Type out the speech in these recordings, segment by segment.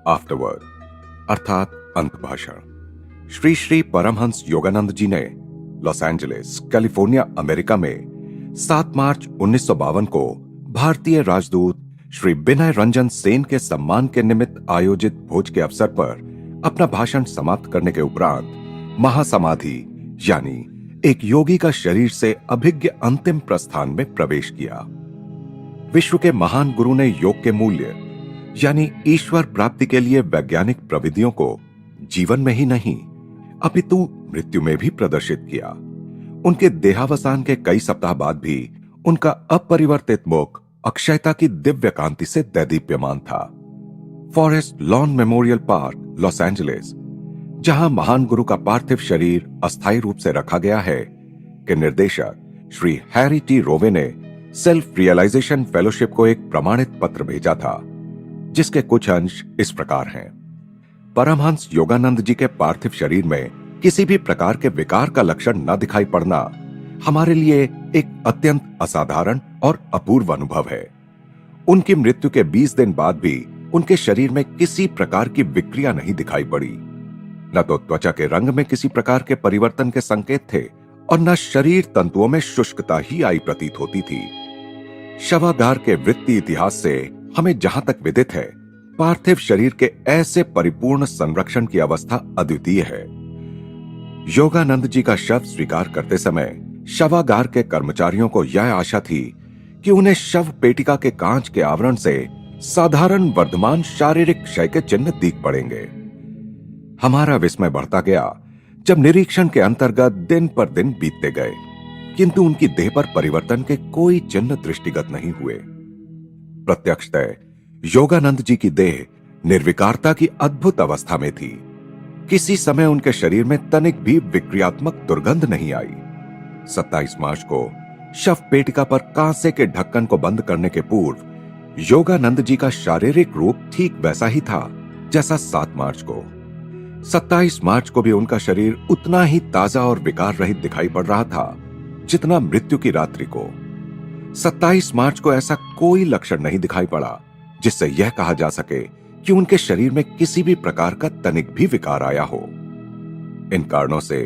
Afterward अर्थात अंत भाषण। श्री श्री परमहंस योगानंद जी ने लॉस एंजलिस, कैलिफोर्निया, अमेरिका में 7 मार्च 1952 को भारतीय राजदूत श्री विनय रंजन सेन के सम्मान के निमित्त आयोजित भोज के अवसर पर अपना भाषण समाप्त करने के उपरांत महासमाधि यानी एक योगी का शरीर से अभिज्ञ अंतिम प्रस्थान में प्रवेश किया। विश्व के महान गुरु ने योग के मूल्य यानी ईश्वर प्राप्ति के लिए वैज्ञानिक प्रविधियों को जीवन में ही नहीं अपितु मृत्यु में भी प्रदर्शित किया। उनके देहावसान के कई सप्ताह बाद भी उनका अपरिवर्तित मुख अक्षयता की दिव्य कांति से दैदीप्यमान था। Forest lawn memorial park, Los Angeles, जहां महान गुरु का पार्थिव शरीर अस्थायी रूप से रखा गया है, के निर्देशक श्री हैरी टी रोवे ने सेल्फ रियलाइजेशन फेलोशिप को एक प्रमाणित पत्र भेजा था, जिसके कुछ अंश इस प्रकार हैं। परमहंस योगानंद जी के पार्थिव शरीर में किसी भी प्रकार के विकार का लक्षण न दिखाई पड़ना हमारे लिए एक अत्यंत असाधारण और अपूर्व अनुभव है। उनकी मृत्यु के 20 दिन बाद भी उनके शरीर में किसी प्रकार की विक्रिया नहीं दिखाई पड़ी। न तो त्वचा के रंग में किसी प्रकार के परिवर्तन के संकेत थे और न शरीर तंतुओं में शुष्कता ही आई प्रतीत होती थी। शवागार के वृत्तीय इतिहास से हमें जहां तक विदित है, पार्थिव शरीर के ऐसे परिपूर्ण संरक्षण की अवस्था अद्वितीय है। योगानंद जी का शव स्वीकार करते समय शवागार के कर्मचारियों को यह आशा थी कि उन्हें शव पेटिका के कांच के आवरण से साधारण वर्धमान शारीरिक क्षय के चिन्ह दिख पड़ेंगे। हमारा विस्मय बढ़ता गया जब निरीक्षण के अंतर्गत दिन पर दिन बीतते गए, किंतु उनकी देह पर परिवर्तन के कोई चिन्ह दृष्टिगत नहीं हुए। प्रत्यक्षतः योगानंद जी की देह निर्विकारता की अद्भुत अवस्था में थी। किसी समय उनके शरीर में तनिक भी विक्रियात्मक दुर्गंध नहीं आई। 27 मार्च को शव पेटिका पर कांसे के ढक्कन को बंद करने के पूर्व योगानंद जी का शारीरिक रूप ठीक वैसा ही था जैसा 7 मार्च को। 27 मार्च को भी उनका शरीर उतना ही ताजा और विकार रहित दिखाई पड़ रहा था जितना मृत्यु की रात्रि को। 27 मार्च को ऐसा कोई लक्षण नहीं दिखाई पड़ा जिससे यह कहा जा सके कि उनके शरीर में किसी भी प्रकार का तनिक भी विकार आया हो। इन कारणों से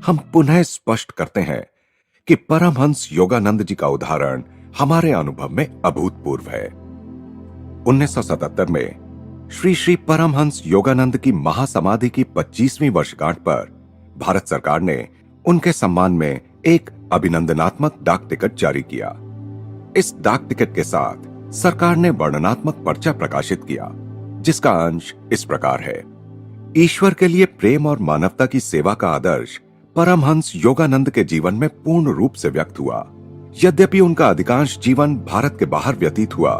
हम पुनः स्पष्ट करते हैं कि परमहंस योगानंद जी का उदाहरण हमारे अनुभव में अभूतपूर्व है। 1977 में श्री श्री परमहंस योगानंद की महासमाधि की 25वीं वर्षगांठ पर भारत सरकार ने उनके सम्मान में एक अभिनंदनात्मक डाक टिकट जारी किया। इस डाक टिकट के साथ सरकार ने वर्णनात्मक पर्चा प्रकाशित किया, जिसका अंश इस प्रकार है। ईश्वर के लिए प्रेम और मानवता की सेवा का आदर्श परमहंस योगानंद के जीवन में पूर्ण रूप से व्यक्त हुआ। यद्यपि उनका अधिकांश जीवन भारत के बाहर व्यतीत हुआ,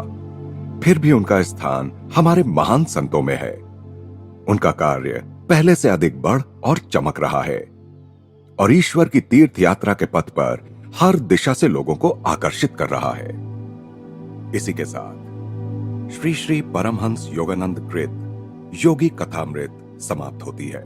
फिर भी उनका स्थान हमारे महान संतों में है। उनका कार्य पहले से अधिक बढ़ और चमक रहा है और ईश्वर की तीर्थ यात्रा के पथ पर हर दिशा से लोगों को आकर्षित कर रहा है। इसी के साथ श्री श्री परमहंस योगानंद कृत योगी कथामृत समाप्त होती है।